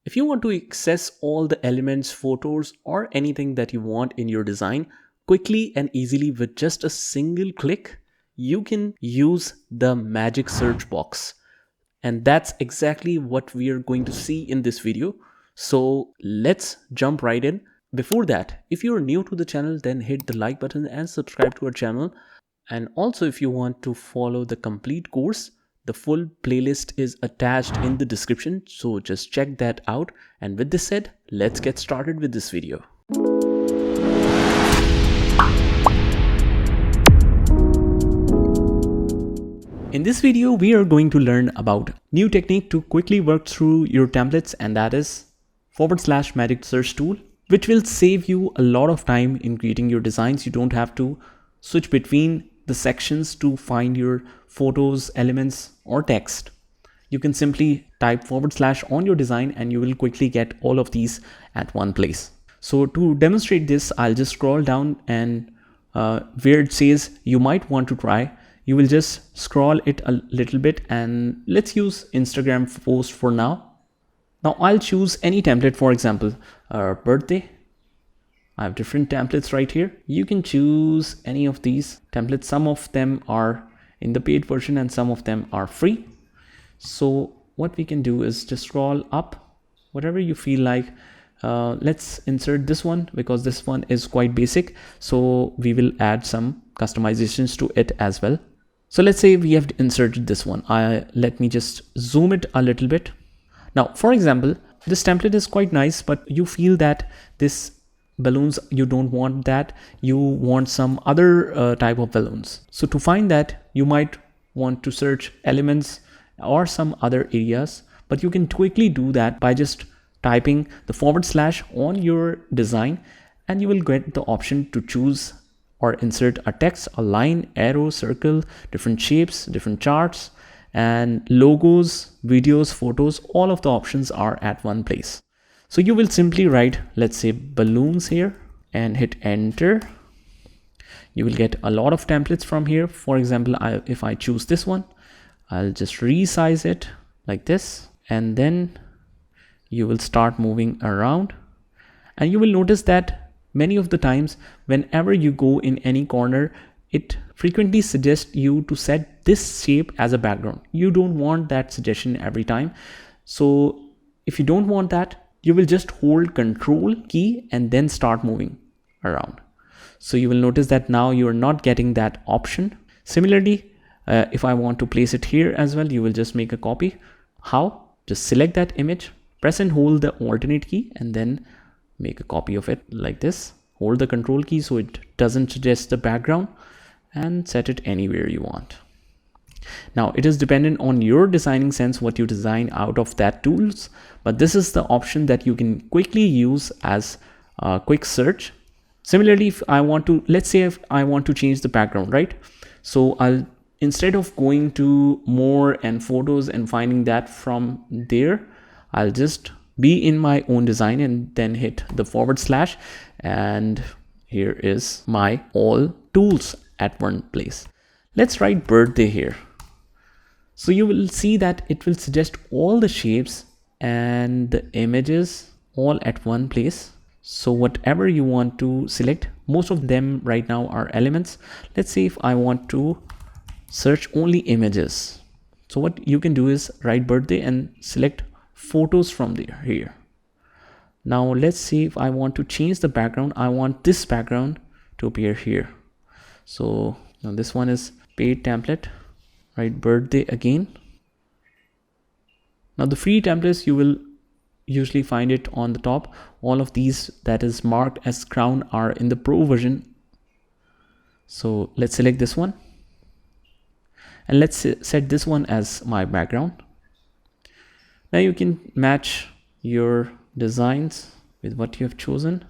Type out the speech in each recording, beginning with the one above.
If you want to access all the elements, photos, or anything that you want in your design quickly and easily with just a single click, you can use the magic search box. And that's exactly what we are going to see in this video. So let's jump right in. Before that, if you're new to the channel, then hit the like button and subscribe to our channel. And also, if you want to follow the complete course, the full playlist is attached in the description, so just check that out. And with this said, let's get started with this video. In this video, we are going to learn about new technique to quickly work through your templates, and that is / magic search tool, which will save you a lot of time in creating your designs. You don't have to switch between the sections to find your photos, elements, or text. You can simply type / on your design and you will quickly get all of these at one place. So to demonstrate this, I'll just scroll down and where it says you might want to try, you will just scroll it a little bit and let's use Instagram post for now. Now I'll choose any template, for example, birthday. I have different templates right here. You can choose any of these templates. Some of them are in the paid version and some of them are free. So what we can do is just scroll up, whatever you feel like. Let's insert this one because this one is quite basic. So we will add some customizations to it as well. So let's say we have inserted this one. Let me just zoom it a little bit. Now, for example, this template is quite nice, but you feel that this balloons, you don't want that, you want some other type of balloons. So to find that, you might want to search elements or some other areas, but you can quickly do that by just typing the / on your design, and you will get the option to choose or insert a text, a line, arrow, circle, different shapes, different charts, and logos, videos, photos. All of the options are at one place. So you will simply write, let's say, balloons here and hit enter. You will get a lot of templates from here. For example, if I choose this one, I'll just resize it like this, and then you will start moving around, and you will notice that many of the times whenever you go in any corner, it frequently suggests you to set this shape as a background. You don't want that suggestion every time. So if you don't want that, you will just hold Control key and then start moving around. So you will notice that now you are not getting that option. Similarly, if I want to place it here as well, you will just make a copy. How? Just select that image, press and hold the alternate key, and then make a copy of it like this. Hold the Control key so it doesn't suggest the background, and set it anywhere you want. Now it is dependent on your designing sense what you design out of that tools, but this is the option that you can quickly use as a quick search. Similarly, if I want to, let's say if I want to change the background, right? So I'll, instead of going to more and photos and finding that from there, I'll just be in my own design and then hit the / and here is my all tools at one place. Let's write birthday here. So you will see that it will suggest all the shapes and the images all at one place. So whatever you want to select, most of them right now are elements. Let's say if I want to search only images. So what you can do is write birthday and select photos from there here. Now let's see if I want to change the background. I want this background to appear here. So now this one is paid template. Right, birthday again. Now the free templates, you will usually find it on the top. All of these that is marked as crown are in the pro version. So let's select this one and let's set this one as my background. Now you can match your designs with what you have chosen.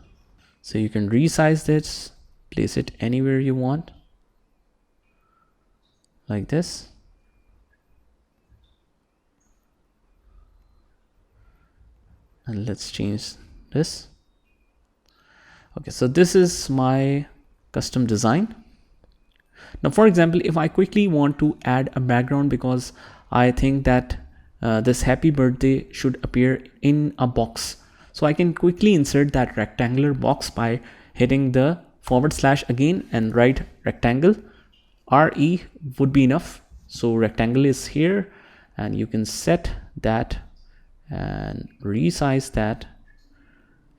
So you can resize this, place it anywhere you want like this. And let's change this. Okay, so this is my custom design. Now, for example, if I quickly want to add a background because I think that this happy birthday should appear in a box. So I can quickly insert that rectangular box by hitting the / again and write rectangle. RE would be enough. So rectangle is here, and you can set that and resize that.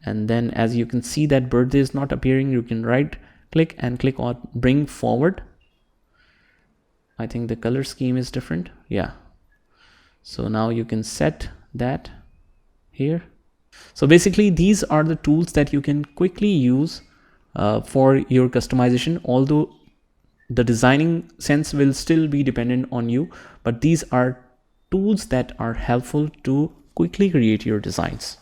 And then as you can see that birthday is not appearing, you can right click and click on bring forward. I think the color scheme is different. Yeah. So now you can set that here. So basically these are the tools that you can quickly use for your customization, although the designing sense will still be dependent on you, but these are tools that are helpful to quickly create your designs.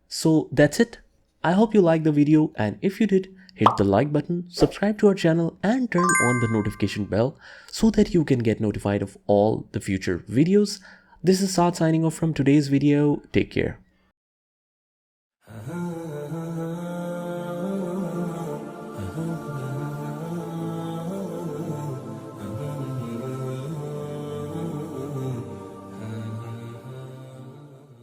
So that's it. I hope you liked the video, and if you did, hit the like button, subscribe to our channel, and turn on the notification bell so that you can get notified of all the future videos. This is Saad signing off from today's video. Take care.